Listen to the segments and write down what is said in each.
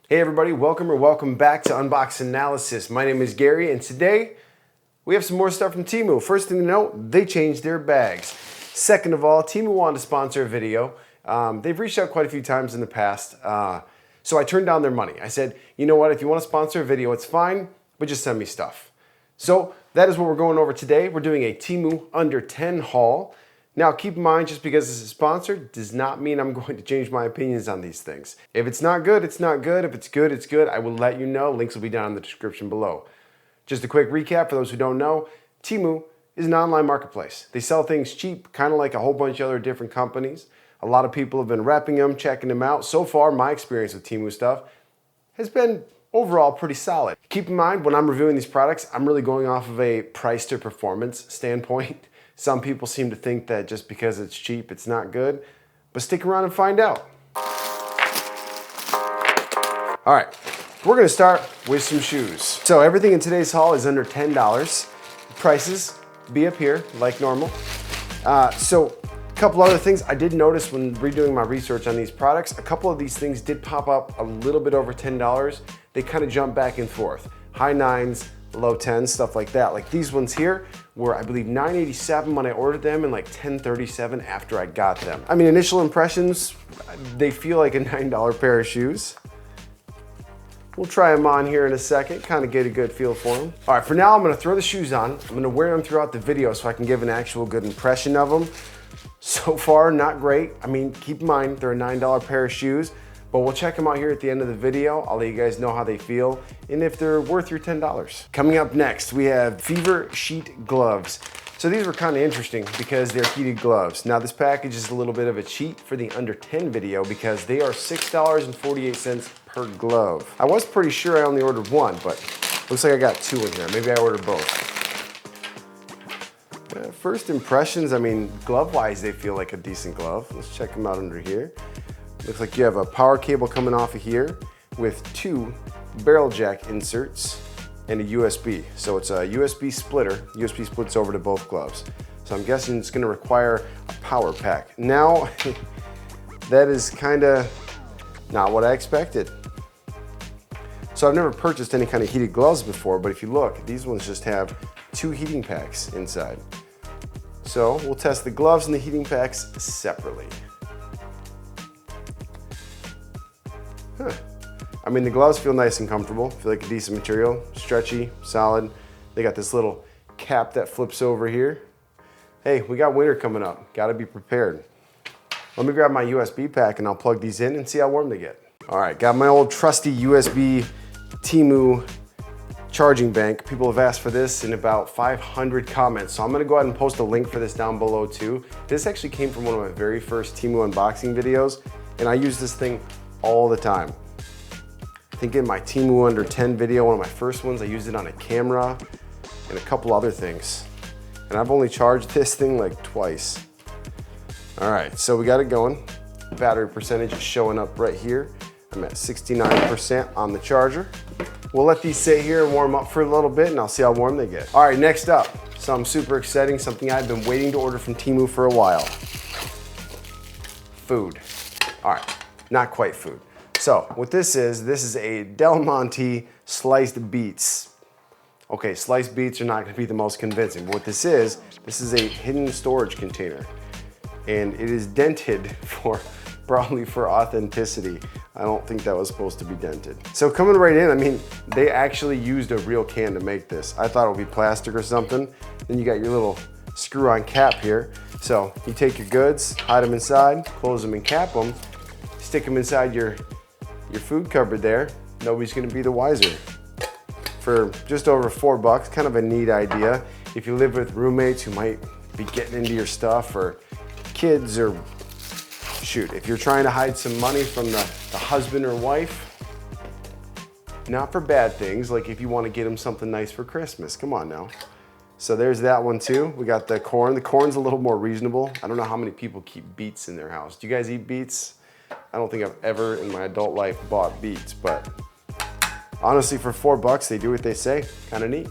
Hey everybody, welcome back to Unbox Analysis. My name is Gary and today we have some more stuff from Temu. First thing to note, they changed their bags. Second of all, Temu wanted to sponsor a video. They've reached out quite a few times in the past, so I turned down their money. I said, you know what, if you want to sponsor a video, it's fine, but just send me stuff. So that is what we're going over today. We're doing a Temu under 10 haul. Now keep in mind, just because this is sponsored does not mean I'm going to change my opinions on these things. If it's not good, it's not good. If it's good, it's good. I will let you know. Links will be down in the description below. Just a quick recap for those who don't know, Temu is an online marketplace. They sell things cheap, kind of like a whole bunch of other different companies. A lot of people have been repping them, checking them out. So far, my experience with Temu stuff has been overall pretty solid. Keep in mind, when I'm reviewing these products, I'm really going off of a price to performance standpoint. Some people seem to think that just because it's cheap, it's not good, but stick around and find out. All right, we're gonna start with some shoes. So everything in today's haul is under $10. Prices be up here like normal. So a couple other things I did notice when redoing my research on these products, a couple of these things did pop up a little bit over $10. They kind of jump back and forth. High 9s, low 10s, stuff like that. Like these ones here were, I believe, $9.87 when I ordered them and like $10.37 after I got them. I mean, initial impressions, they feel like a $9 pair of shoes. We'll try them on here in a second, kind of get a good feel for them. All right, for now, I'm gonna throw the shoes on. I'm gonna wear them throughout the video so I can give an actual good impression of them. So far, not great. I mean, keep in mind, they're a $9 pair of shoes, but we'll check them out here at the end of the video. I'll let you guys know how they feel and if they're worth your $10. Coming up next, we have Fever Sheet gloves. So these were kind of interesting because they're heated gloves. Now this package is a little bit of a cheat for the under 10 video because they are $6.48 per glove. I was pretty sure I only ordered one, but looks like I got two in here. Maybe I ordered both. First impressions, I mean, glove-wise, they feel like a decent glove. Let's check them out under here. Looks like you have a power cable coming off of here with two barrel jack inserts and a USB. So it's a USB splitter. USB splits over to both gloves. So I'm guessing it's gonna require a power pack. Now, that is kinda not what I expected. So I've never purchased any kind of heated gloves before, but if you look, these ones just have two heating packs inside. So we'll test the gloves and the heating packs separately. Huh. I mean, the gloves feel nice and comfortable, feel like a decent material, stretchy, solid. They got this little cap that flips over here. Hey, we got winter coming up, gotta be prepared. Let me grab my USB pack and I'll plug these in and see how warm they get. All right, got my old trusty USB Temu charging bank. People have asked for this in about 500 comments, so I'm gonna go ahead and post a link for this down below too. This actually came from one of my very first Temu unboxing videos, and I use this thing all the time. I think in my Temu under 10 video, one of my first ones, I used it on a camera and a couple other things. And I've only charged this thing like twice. All right, so we got it going. Battery percentage is showing up right here. I'm at 69% on the charger. We'll let these sit here and warm up for a little bit and I'll see how warm they get. All right, next up, something super exciting, something I've been waiting to order from Temu for a while. Food. All right, not quite food. So what this is a Del Monte sliced beets. Okay, sliced beets are not gonna be the most convincing, but what this is a hidden storage container. And it is dented probably for authenticity. I don't think that was supposed to be dented. So coming right in, I mean, they actually used a real can to make this. I thought it would be plastic or something. Then you got your little screw-on cap here. So you take your goods, hide them inside, close them and cap them, stick them inside your food cupboard there. Nobody's gonna be the wiser. For just over $4, kind of a neat idea. If you live with roommates who might be getting into your stuff, or kids, or shoot, if you're trying to hide some money from the husband or wife, not for bad things, like if you want to get them something nice for Christmas, come on now. So there's that one too. We got the corn. The corn's a little more reasonable. I don't know how many people keep beets in their house. Do you guys eat beets? I don't think I've ever in my adult life bought beets, but honestly, for $4, they do what they say. Kind of neat.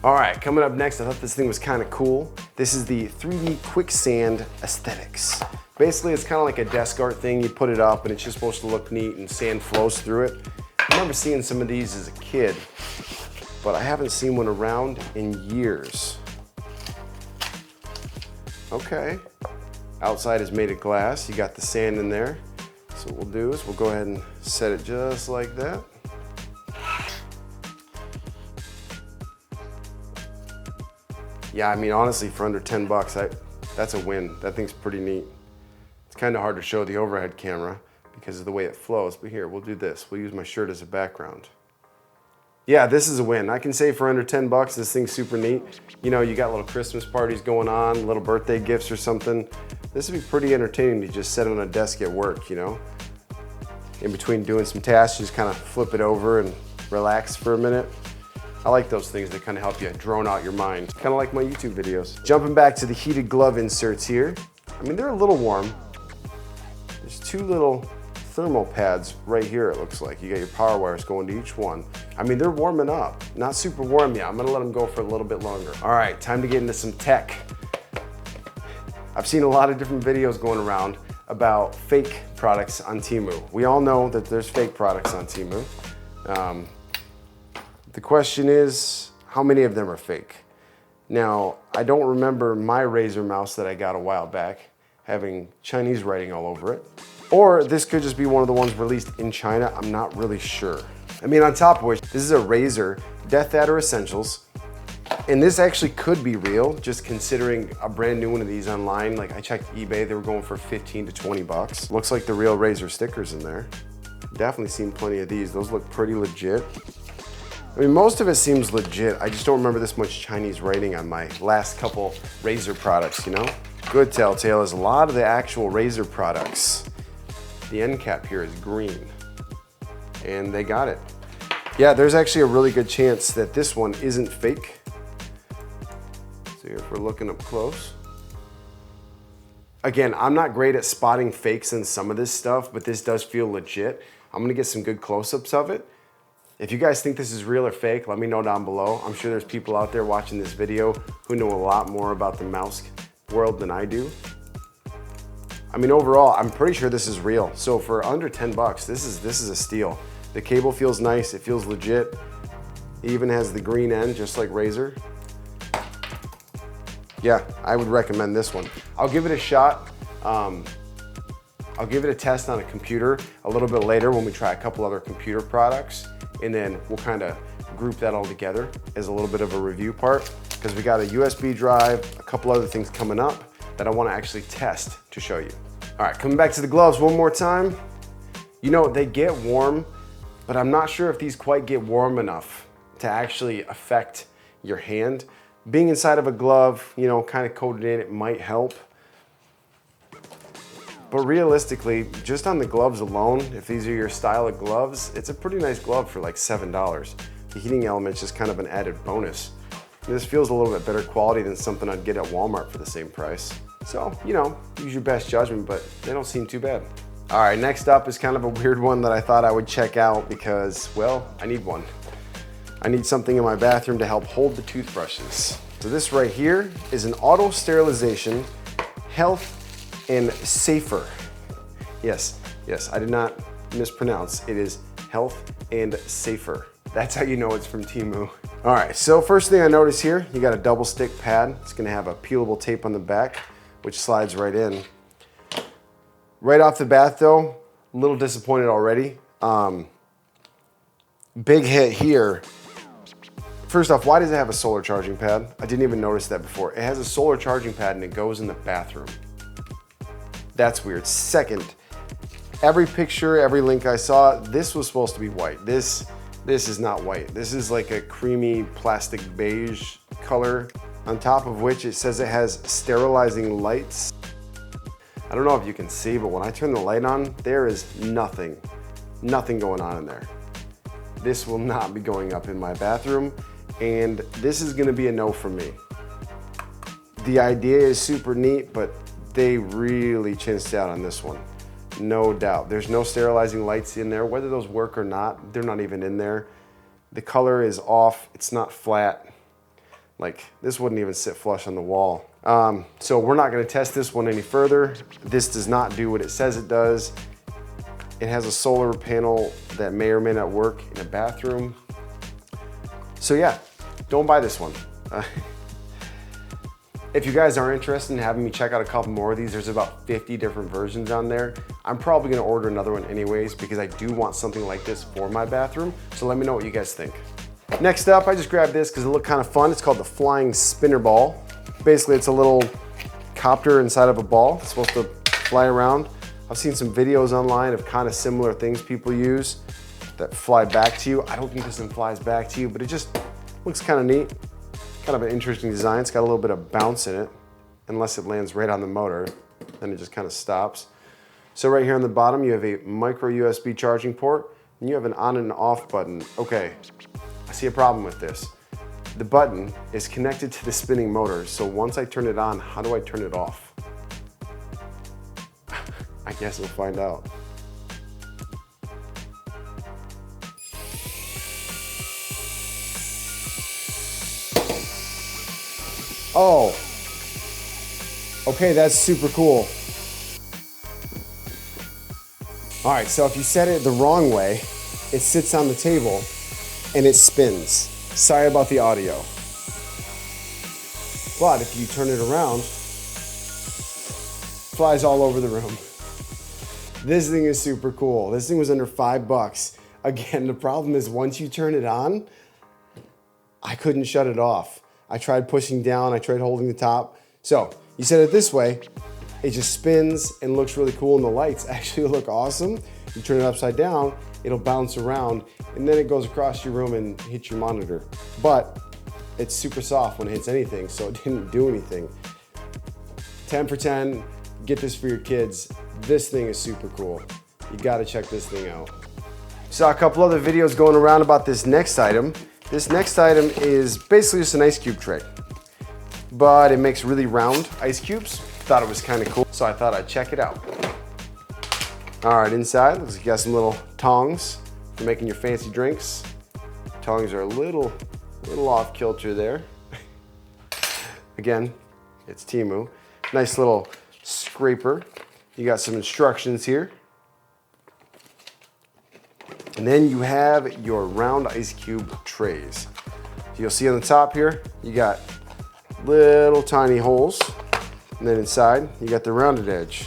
All right, coming up next, I thought this thing was kind of cool. This is the 3D Quicksand Aesthetics. Basically, it's kind of like a desk art thing. You put it up and it's just supposed to look neat and sand flows through it. I remember seeing some of these as a kid, but I haven't seen one around in years. Okay, outside is made of glass. You got the sand in there. So what we'll do is we'll go ahead and set it just like that. Yeah, I mean, honestly, for under 10 bucks, that's a win. That thing's pretty neat. It's kind of hard to show the overhead camera because of the way it flows, but here, we'll do this. We'll use my shirt as a background. Yeah, this is a win. I can say for under 10 bucks, this thing's super neat. You know, you got little Christmas parties going on, little birthday gifts or something. This would be pretty entertaining to just set on a desk at work, you know? In between doing some tasks, just kind of flip it over and relax for a minute. I like those things that kind of help you drone out your mind. Kind of like my YouTube videos. Jumping back to the heated glove inserts here. I mean, they're a little warm. There's two little thermal pads right here, it looks like. You got your power wires going to each one. I mean, they're warming up. Not super warm yet. I'm gonna let them go for a little bit longer. All right, time to get into some tech. I've seen a lot of different videos going around about fake products on Temu. We all know that there's fake products on Temu. The question is, how many of them are fake? Now, I don't remember my Razer mouse that I got a while back having Chinese writing all over it. Or this could just be one of the ones released in China. I'm not really sure. I mean, on top of which, this is a Razer Deathadder Essentials. And this actually could be real, just considering a brand new one of these online. Like I checked eBay, they were going for 15 to 20 bucks. Looks like the real Razer stickers in there. Definitely seen plenty of these. Those look pretty legit. I mean, most of it seems legit. I just don't remember this much Chinese writing on my last couple Razer products, you know? Good telltale is a lot of the actual Razer products. The end cap here is green, and they got it. Yeah, there's actually a really good chance that this one isn't fake. So here, if we're looking up close. Again, I'm not great at spotting fakes in some of this stuff, but this does feel legit. I'm gonna get some good close-ups of it. If you guys think this is real or fake, let me know down below. I'm sure there's people out there watching this video who know a lot more about the mouse world than I do. I mean, overall, I'm pretty sure this is real. So for under 10 bucks, this is a steal. The cable feels nice, it feels legit. It even has the green end, just like Razer. Yeah, I would recommend this one. I'll give it a shot. I'll give it a test on a computer a little bit later when we try a couple other computer products, and then we'll kind of group that all together as a little bit of a review part, because we got a USB drive, a couple other things coming up that I want to actually test to show you. All right, coming back to the gloves one more time. You know, they get warm, but I'm not sure if these quite get warm enough to actually affect your hand. Being inside of a glove, you know, kind of coated in, it might help. But realistically, just on the gloves alone, if these are your style of gloves, it's a pretty nice glove for like $7. The heating element's just kind of an added bonus. This feels a little bit better quality than something I'd get at Walmart for the same price. So, you know, use your best judgment, but they don't seem too bad. All right, next up is kind of a weird one that I thought I would check out because, well, I need one. I need something in my bathroom to help hold the toothbrushes. So this right here is an auto sterilization, health and safer. Yes, I did not mispronounce. It is health and safer. That's how you know it's from Temu. All right, so first thing I notice here, you got a double stick pad. It's gonna have a peelable tape on the back, which slides right in. Right off the bat though, a little disappointed already. Big hit here. First off, why does it have a solar charging pad? I didn't even notice that before. It has a solar charging pad and it goes in the bathroom. That's weird. Second, every picture, every link I saw, this was supposed to be white. This is not white. This is like a creamy plastic beige color, on top of which it says it has sterilizing lights. I don't know if you can see, but when I turn the light on, there is nothing going on in there. This will not be going up in my bathroom, and this is gonna be a no for me. The idea is super neat, but they really chinsed out on this one. No doubt. There's no sterilizing lights in there. Whether those work or not, they're not even in there. The color is off. It's not flat. Like this wouldn't even sit flush on the wall. So we're not gonna test this one any further. This does not do what it says it does. It has a solar panel that may or may not work in a bathroom. So yeah, don't buy this one. If you guys are interested in having me check out a couple more of these, there's about 50 different versions on there. I'm probably gonna order another one anyways because I do want something like this for my bathroom. So let me know what you guys think. Next up, I just grabbed this because it looked kind of fun. It's called the Flying Spinner Ball. Basically, it's a little copter inside of a ball. It's supposed to fly around. I've seen some videos online of kind of similar things people use that fly back to you. I don't think this one flies back to you, but it just looks kind of neat. Kind of an interesting design. It's got a little bit of bounce in it, unless it lands right on the motor, then it just kind of stops. So right here on the bottom, you have a micro USB charging port, and you have an on and off button. Okay, I see a problem with this. The button is connected to the spinning motor, so once I turn it on, how do I turn it off? I guess we'll find out. Oh, okay, that's super cool. All right, so if you set it the wrong way, it sits on the table and it spins. Sorry about the audio. But if you turn it around, it flies all over the room. This thing is super cool. This thing was under $5. Again, the problem is once you turn it on, I couldn't shut it off. I tried pushing down, I tried holding the top. So you set it this way, it just spins and looks really cool, and the lights actually look awesome. You turn it upside down, it'll bounce around, and then it goes across your room and hits your monitor. But it's super soft when it hits anything, so it didn't do anything. 10 for 10, get this for your kids. This thing is super cool. You gotta check this thing out. Saw a couple other videos going around about this next item. This next item is basically just an ice cube tray, but it makes really round ice cubes. Thought it was kind of cool, so I thought I'd check it out. All right, inside, looks like you got some little tongs for making your fancy drinks. Tongs are a little off kilter there. Again, it's Temu. Nice little scraper. You got some instructions here. And then you have your round ice cube trays. So you'll see on the top here, you got little tiny holes. And then inside, you got the rounded edge.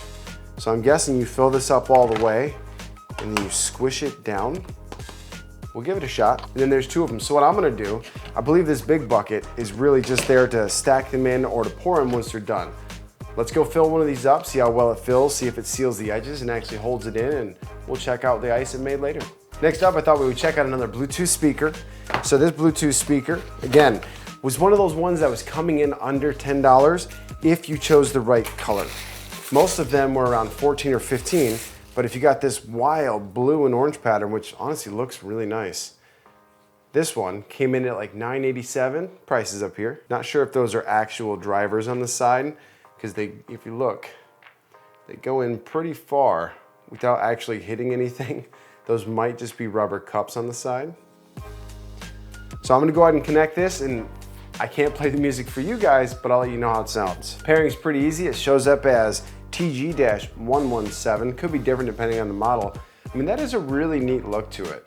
So I'm guessing you fill this up all the way and then you squish it down. We'll give it a shot. And then there's two of them. So what I'm gonna do, I believe this big bucket is really just there to stack them in or to pour them once they're done. Let's go fill one of these up, see how well it fills, see if it seals the edges and actually holds it in, and we'll check out the ice it made later. Next up, I thought we would check out another Bluetooth speaker. So this Bluetooth speaker, again, was one of those ones that was coming in under $10 if you chose the right color. Most of them were around 14 or 15, but if you got this wild blue and orange pattern, which honestly looks really nice, this one came in at like $987, prices up here. Not sure if those are actual drivers on the side, because if you look, they go in pretty far without actually hitting anything. Those might just be rubber cups on the side. So I'm gonna go ahead and connect this, and I can't play the music for you guys, but I'll let you know how it sounds. Pairing's pretty easy. It shows up as TG-117. Could be different depending on the model. I mean, that is a really neat look to it.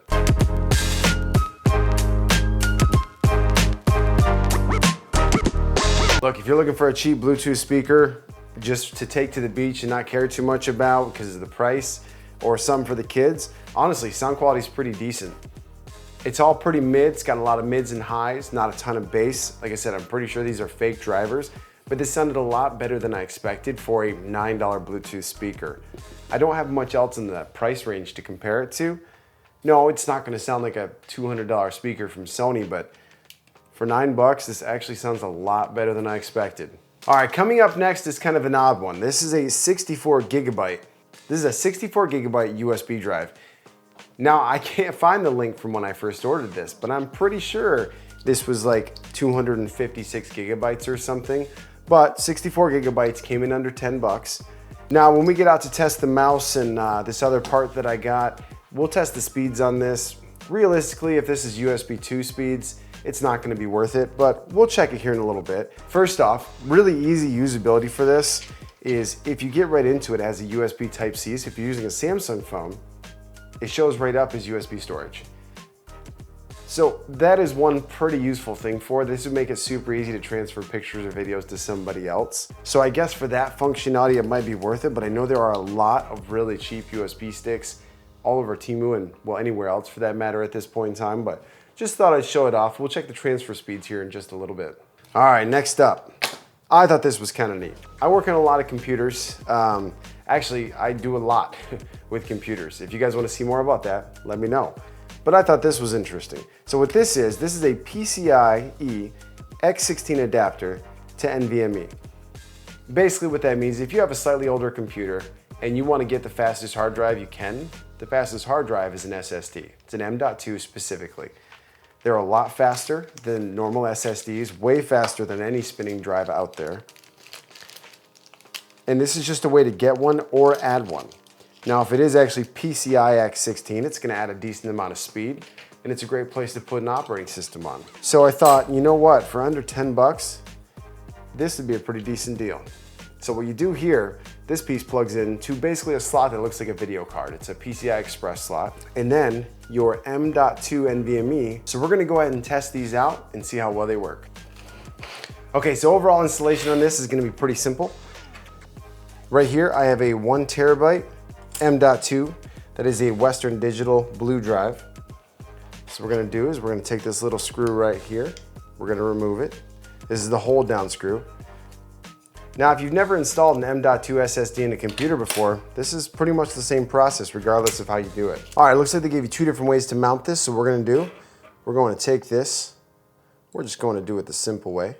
Look, if you're looking for a cheap Bluetooth speaker just to take to the beach and not care too much about because of the price, or some for the kids, honestly, sound quality is pretty decent. It's all pretty mid. It's got a lot of mids and highs, not a ton of bass. Like I said, I'm pretty sure these are fake drivers, but this sounded a lot better than I expected for a $9 Bluetooth speaker. I don't have much else in that price range to compare it to. No, it's not gonna sound like a $200 speaker from Sony, but for $9, this actually sounds a lot better than I expected. All right, coming up next is kind of an odd one. This is a 64 gigabyte. This is a 64 gigabyte USB drive. Now, I can't find the link from when I first ordered this, but I'm pretty sure this was like 256 gigabytes or something, but 64 gigabytes came in under 10 bucks. Now, when we get out to test the mouse and this other part that I got, we'll test the speeds on this. Realistically, if this is USB 2 speeds, it's not gonna be worth it, but we'll check it here in a little bit. First off, really easy usability for this is if you get right into it, it has a USB Type-C, so if you're using a Samsung phone, it shows right up as USB storage. So that is one pretty useful thing for it. This would make it super easy to transfer pictures or videos to somebody else. So I guess for that functionality, it might be worth it, but I know there are a lot of really cheap USB sticks all over Temu and well, anywhere else for that matter at this point in time, but just thought I'd show it off. We'll check the transfer speeds here in just a little bit. All right, next up. I thought this was kind of neat. I work on a lot of computers. Actually, I do a lot with computers. If you guys want to see more about that, let me know. But I thought this was interesting. So what this is a PCIe X16 adapter to NVMe. Basically what that means, if you have a slightly older computer and you want to get the fastest hard drive you can, the fastest hard drive is an SSD. It's an M.2 specifically. They're a lot faster than normal SSDs, way faster than any spinning drive out there. And this is just a way to get one or add one. Now, if it is actually PCIe X16, it's gonna add a decent amount of speed, and it's a great place to put an operating system on. So I thought, you know what, for under 10 bucks, this would be a pretty decent deal. So what you do here, this piece plugs into basically a slot that looks like a video card. It's a PCI Express slot. And then your M.2 NVMe. So we're gonna go ahead and test these out and see how well they work. Okay, so overall installation on this is gonna be pretty simple. Right here, I have a 1 terabyte M.2. That is a Western Digital blue drive. So what we're gonna do is we're gonna take this little screw right here. We're gonna remove it. This is the hold down screw. Now, if you've never installed an M.2 SSD in a computer before, this is pretty much the same process regardless of how you do it. All right, looks like they gave you 2 different ways to mount this. So what we're gonna do, we're going to take this, we're just going to do it the simple way.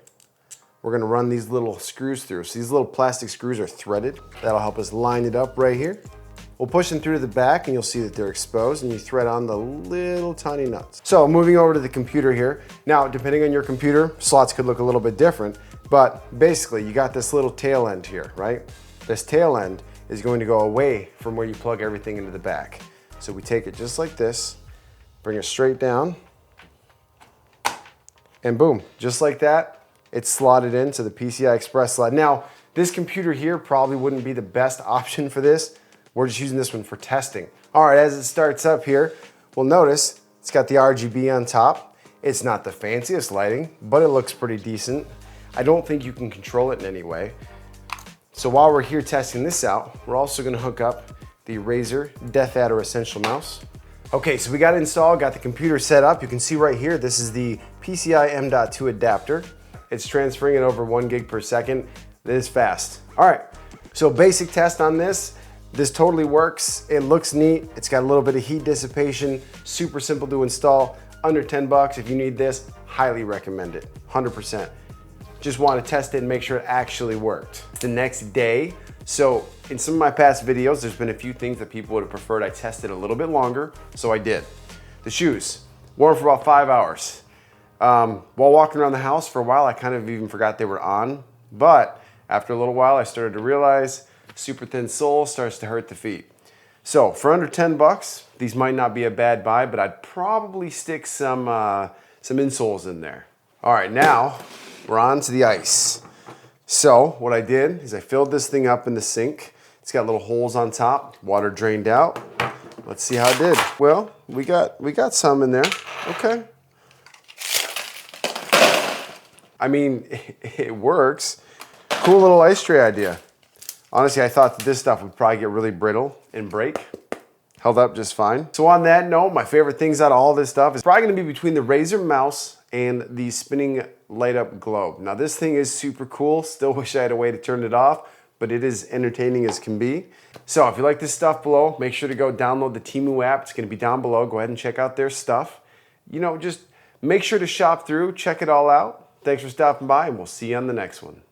We're gonna run these little screws through. So these little plastic screws are threaded. That'll help us line it up right here. We'll push them through to the back and you'll see that they're exposed and you thread on the little tiny nuts. So moving over to the computer here. Now, depending on your computer, slots could look a little bit different, but basically you got this little tail end here, right? This tail end is going to go away from where you plug everything into the back. So we take it just like this, bring it straight down, and boom, just like that, it's slotted into the PCI Express slot. Now, this computer here probably wouldn't be the best option for this. We're just using this one for testing. All right, as it starts up here, we'll notice it's got the RGB on top. It's not the fanciest lighting, but it looks pretty decent. I don't think you can control it in any way. So while we're here testing this out, we're also gonna hook up the Razer Deathadder Essential Mouse. Okay, so we got it installed, got the computer set up. You can see right here, this is the PCI M.2 adapter. It's transferring it over 1 gig per second. It is fast. All right, so basic test on this. This totally works. It looks neat. It's got a little bit of heat dissipation, super simple to install, under 10 bucks. If you need this, highly recommend it, 100%. Just want to test it and make sure it actually worked. The next day, so in some of my past videos, there's been a few things that people would have preferred I tested a little bit longer, so I did. The shoes, wore them for about 5 hours. While walking around the house for a while, I kind of even forgot they were on, but after a little while, I started to realize super thin sole starts to hurt the feet. So for under 10 bucks, these might not be a bad buy, but I'd probably stick some insoles in there. All right, now we're on to the ice. So what I did is I filled this thing up in the sink. It's got little holes on top, water drained out. Let's see how it did. Well, we got some in there, okay. I mean, it works. Cool little ice tray idea. Honestly, I thought that this stuff would probably get really brittle and break. Held up just fine. So on that note, my favorite things out of all this stuff is probably gonna be between the Razer mouse and the spinning light up globe. Now this thing is super cool. Still wish I had a way to turn it off, but it is entertaining as can be. So if you like this stuff below, make sure to go download the Temu app. It's gonna be down below. Go ahead and check out their stuff. You know, just make sure to shop through, check it all out. Thanks for stopping by and we'll see you on the next one.